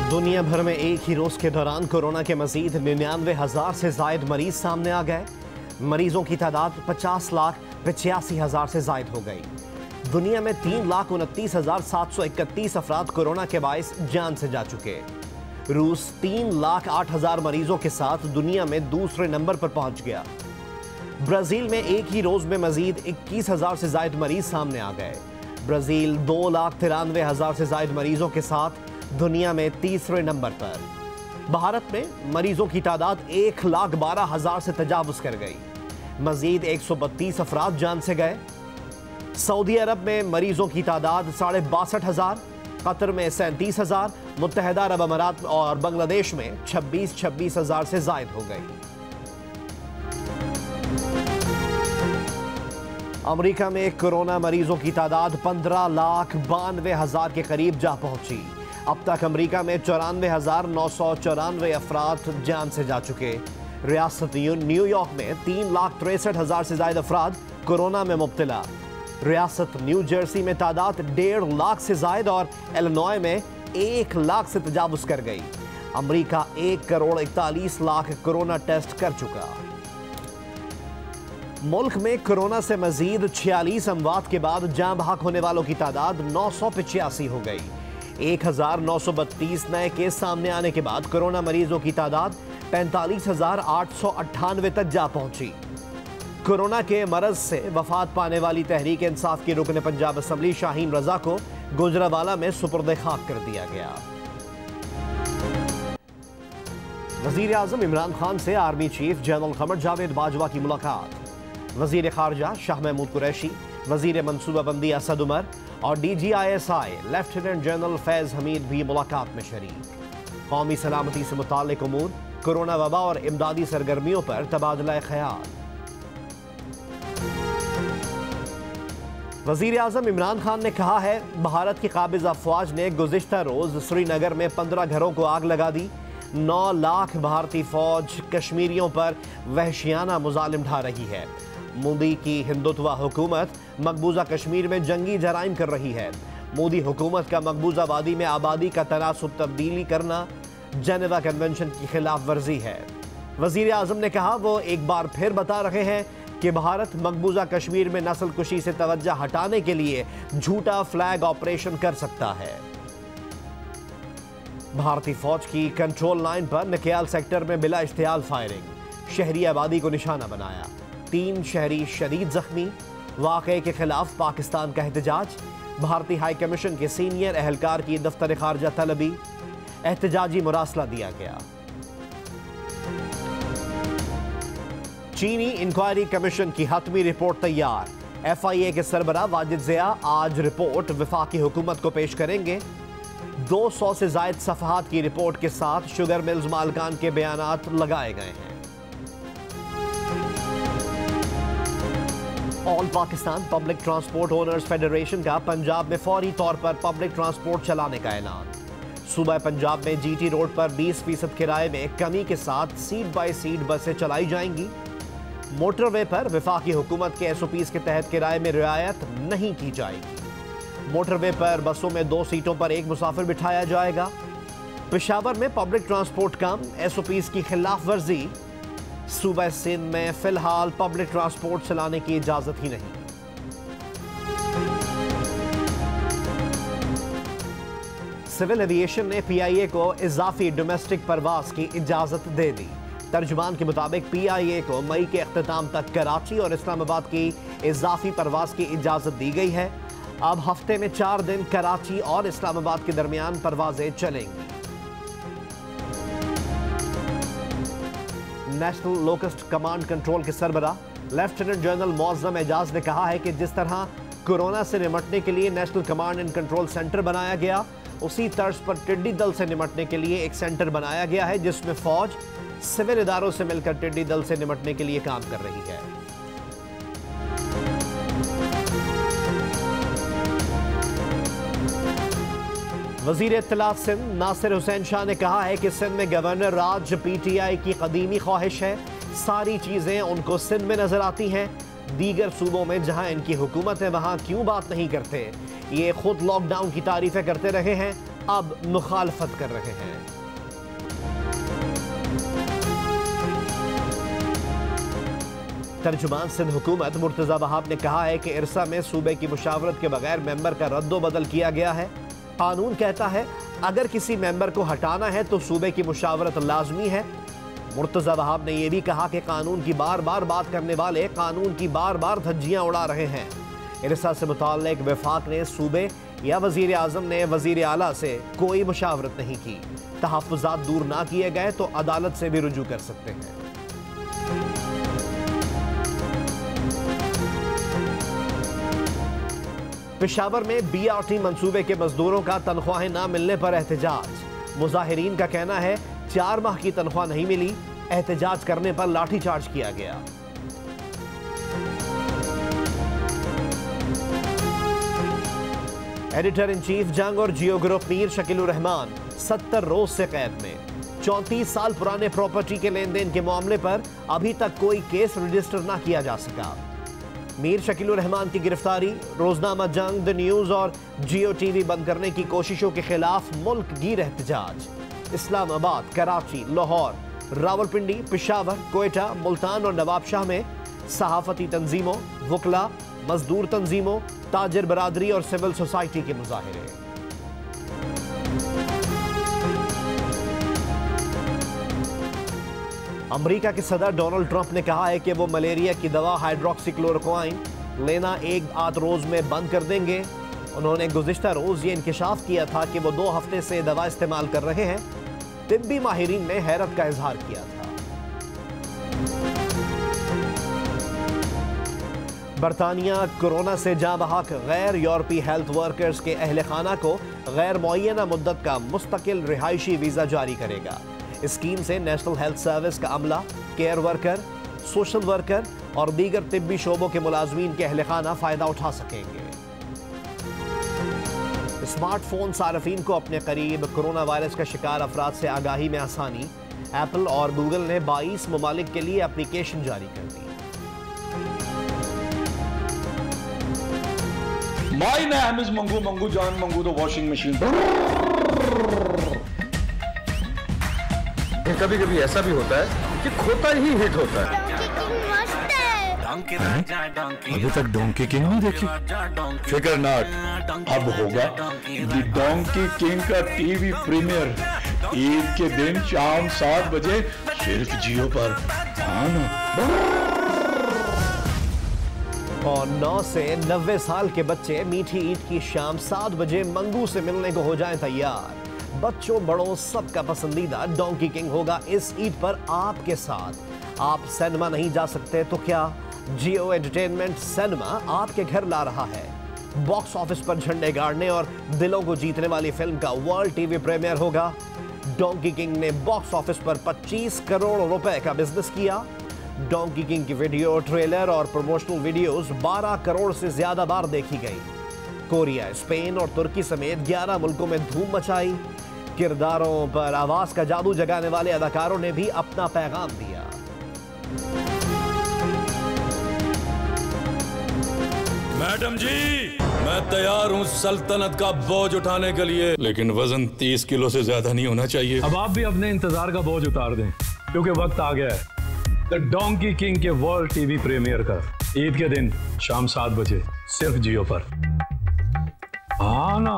दुनिया भर में एक ही रोज के दौरान कोरोना के मजीद 99,000 से जायद मरीज सामने आ गए। मरीजों की तादाद 50,85,000 से जायद हो गई। दुनिया में 3,29,731 अफराद कोरोना के बाइस जान से जा चुके। रूस 3,08,000 मरीजों के साथ दुनिया में दूसरे नंबर पर पहुंच गया। ब्राजील में एक ही रोज में मजीद 21,000 से जायद मरीज सामने आ गए। ब्राजील 2,93,000 से जायद मरीजों के साथ दुनिया में तीसरे नंबर पर। भारत में मरीजों की तादाद 1,12,000 से तजावुज कर गई। मजीद 132 अफराद जान से गए। सऊदी अरब में मरीजों की तादाद 62,500, कतर में 37,000, मुत्तहदा अरब अमारात और बांग्लादेश में 26,000 से जायद हो गई। अमेरिका में कोरोना मरीजों की तादाद 15,92,000 के करीब जा पहुंची। अब तक अमेरिका में 94,994 अफराद जान से जा चुके। रियासत न्यूयॉर्क में 3,63,000 से ज्यादा अफराद कोरोना में मुब्तला। रियासत न्यू जर्सी में तादाद 1.5 लाख से जायद और इलिनॉय में 1 लाख से तजावुज कर गई। अमेरिका 1,41,00,000 कोरोना टेस्ट कर चुका। मुल्क में कोरोना से मजीद 46 अमवात के बाद जान बहक होने वालों की तादाद 985 हो गई। 1,932 नए केस सामने आने के बाद कोरोना मरीजों की तादाद 45,898 तक जा पहुंची। कोरोना के मरज से वफात पाने वाली तहरीक इंसाफ की रुकन पंजाब असम्बली शाहीन रजा को गुजरावाला में सुपुर्द खाक कर दिया गया। वजीर आजम इमरान खान से army chief general Qamar Javed Bajwa की मुलाकात। वजीर खारजा शाह महमूद कुरैशी, वजीर मनसूबाबंदी असद उमर और DGISI lieutenant general Faiz Hamid भी मुलाकात में शरीक। कौमी सलामती से मुताल्लिक उमूर, कोरोना वबा और इमदादी सरगर्मियों पर तबादला ख्याल। वजीर आजम इमरान खान ने कहा है, भारत की काबिज अफवाज ने गुज़िश्ता रोज श्रीनगर में 15 घरों को आग लगा दी। 9 लाख भारतीय फौज कश्मीरियों पर वहशियाना मुजालिम ढा रही है। मोदी की हिंदुत्व हुकूमत मकबूजा कश्मीर में जंगी जराइम कर रही है। मोदी हुकूमत का मकबूजा वादी में आबादी का तनासुब तब्दीली करना जेनेवा कन्वेंशन की खिलाफ वर्जी है। वजीर आजम ने कहा, वो एक बार फिर बता रहे हैं कि भारत मकबूजा कश्मीर में नस्ल कुशी से तवज्जो हटाने के लिए झूठा फ्लैग ऑपरेशन कर सकता है। भारतीय फौज की कंट्रोल लाइन पर नकियाल सेक्टर में बिला इश्तियाल फायरिंग, शहरी आबादी को निशाना बनाया। 3 शहरी शदीद जख्मी। वाक़े के खिलाफ पाकिस्तान का एहतजाज। भारतीय हाई कमीशन के सीनियर एहलकार की दफ्तर खारजा तलबी। एहतजाजी मुरासला दिया गया। चीनी इंक्वायरी कमीशन की हतमी रिपोर्ट तैयार। FIA के सरबरा वाजिद ज़िया आज रिपोर्ट वफाकी हुकूमत को पेश करेंगे। 200 से जायद सफ़हात की रिपोर्ट के साथ शुगर मिल्स मालकान के बयानात लगाए गए हैं। All Pakistan public transport owners federation का पंजाब में फौरी तौर पर पब्लिक ट्रांसपोर्ट चलाने का ऐलान। सूबा पंजाब में GT रोड पर 20% किराए में कमी के साथ सीट बाय सीट बसें चलाई जाएंगी। मोटरवे पर वफाकी हुकूमत के SOPs के तहत किराए में रियायत नहीं की जाएगी। मोटरवे पर बसों में 2 सीटों पर 1 मुसाफिर बिठाया जाएगा। पेशावर में पब्लिक ट्रांसपोर्ट कम SOPs की खिलाफ वर्जी। सूबा सिंध में फिलहाल पब्लिक ट्रांसपोर्ट चलाने की इजाजत ही नहीं। सिविल एविएशन ने PIA को इजाफी डोमेस्टिक परवाज की इजाजत दे दी। तर्जुमान के मुताबिक PIA को मई के अख्ताम तक कराची और इस्लामाबाद की इजाफी परवाज की इजाजत दी गई है। अब हफ्ते में 4 दिन कराची और इस्लामाबाद के दरमियान परवाजें चलेंगी। नेशनल लोकस्ट कमांड कंट्रोल के सरबरा लेफ्टिनेंट जनरल मौज़म एजाज ने कहा है कि जिस तरह कोरोना से निमटने के लिए national command and control centre बनाया गया, उसी तर्ज पर टिड्डी दल से निमटने के लिए एक सेंटर बनाया गया है, जिसमें फौज सिविल इदारों से मिलकर टिड्डी दल से निमटने के लिए काम कर रही है। वजीर इत्तलात सिंध नासिर हुसैन शाह ने कहा है कि सिंध में गवर्नर राज PTI की कदीमी ख्वाहिश है। सारी चीजें उनको सिंध में नजर आती हैं। दीगर सूबों में जहां इनकी हुकूमत है वहां क्यों बात नहीं करते। ये खुद लॉकडाउन की तारीफें करते रहे हैं। अब मुखालफत कर रहे हैं। तर्जुमान सिंध हुकूमत मुर्तजा वहाब ने कहा है कि इरसा में सूबे की मुशावरत के बगैर मेंबर का रद्दो-बदल किया गया है। कानून कहता है अगर किसी मेंबर को हटाना है तो सूबे की मुशावरत लाजमी है। मुर्तजा वहाब ने यह भी कहा कि कानून की बार बार बात करने वाले कानून की बार बार धज्जियां उड़ा रहे हैं। इरसा से मुताल्लिक वफाक ने सूबे या वजीर आजम ने वजीर आला से कोई मुशावरत नहीं की। तहफ़्फ़ुज़ात दूर ना किए गए तो अदालत से भी रुजू कर सकते हैं। पेशावर में BRT मंसूबे के मजदूरों का तनख्वाहें ना मिलने पर एहतजाज। मुजाहिरीन का कहना है 4 माह की तनख्वाह नहीं मिली, एहतजाज करने पर लाठीचार्ज किया गया। एडिटर इन चीफ जंग और जियो ग्रुप मीर शकीलुर रहमान 70 रोज से कैद में। 34 साल पुराने प्रॉपर्टी के लेन देन के मामले पर अभी तक कोई केस रजिस्टर ना किया जा सका। मीर शकीलुर रहमान की गिरफ्तारी, रोजनामा जंग, द न्यूज और जियो टीवी बंद करने की कोशिशों के खिलाफ मुल्क गिर एहतजाज। इस्लामाबाद, कराची, लाहौर, रावलपिंडी, पेशावर, कोयटा, मुल्तान और नवाबशाह में सहाफती तंजीमों, वकला, मजदूर तंजीमों, ताजिर बरादरी और सिविल सोसाइटी के मुजाहिरे। अमेरिका के सदर डोनाल्ड ट्रंप ने कहा है कि वो मलेरिया की दवा हाइड्रोक्सीक्लोरोक्वाइन लेना एक आध रोज में बंद कर देंगे। उन्होंने गुज़िश्ता रोज ये इंकशाफ किया था कि वो 2 हफ्ते से दवा इस्तेमाल कर रहे हैं। तिब्बी माहिरीन ने हैरत का इजहार किया था। बरतानिया कोरोना से जाँ बहक गैर यूरोपी हेल्थ वर्कर्स के अहल खाना को गैर मुअय्यना मुद्दत का मुस्तकिल रिहायशी वीज़ा जारी करेगा। स्कीम से नेशनल हेल्थ सर्विस का अमला, केयर वर्कर, सोशल वर्कर और दीगर तिब्बी शोबों के मुलाजमीन के अहल खाना फायदा उठा सकेंगे। स्मार्टफोन सार्फिन को अपने करीब कोरोना वायरस का शिकार अफराद से आगाही में आसानी। एप्पल और गूगल ने 22 ममालिक के लिए एप्लीकेशन जारी कर दी। My name is Mangu Mangu John Mangu the washing machine। कभी कभी ऐसा भी होता है कि खोता ही हिट होता है। अभी तक डोंकी किंग नहीं देखी? फिकर नॉट, अब होगा द डोंकी किंग का टीवी प्रीमियर ईद के दिन शाम 7 बजे सिर्फ जियो पर। और 9 से 90 साल के बच्चे मीठी ईद की शाम 7 बजे मंगू से मिलने को हो जाएं तैयार। बच्चों बड़ों सबका पसंदीदा डोंकी किंग होगा इस ईद पर आपके साथ। आप सिनेमा नहीं जा सकते तो क्या, जियो एंटरटेनमेंट सिनेमा आपके घर ला रहा है। बॉक्स ऑफिस पर झंडे गाड़ने और दिलों को जीतने वाली फिल्म का वर्ल्ड टीवी प्रीमियर होगा। डोंकी किंग ने बॉक्स ऑफिस पर 25 करोड़ रुपए का बिजनेस किया। डोंकी किंग की वीडियो, ट्रेलर और प्रमोशनल वीडियोस 12 करोड़ से ज्यादा बार देखी गई। कोरिया, स्पेन और तुर्की समेत 11 मुल्कों में धूम मचाई। किरदारों पर आवाज का जादू जगाने वाले अदाकारों ने भी अपना पैगाम दिया। मैडम जी, मैं तैयार हूँ सल्तनत का बोझ उठाने के लिए, लेकिन वजन 30 किलो से ज्यादा नहीं होना चाहिए। अब आप भी अपने इंतजार का बोझ उतार दें, क्योंकि वक्त आ गया है द डोंकी किंग के वर्ल्ड टीवी प्रीमियर का। ईद के दिन शाम 7 बजे सिर्फ जियो पर। हाँ ना।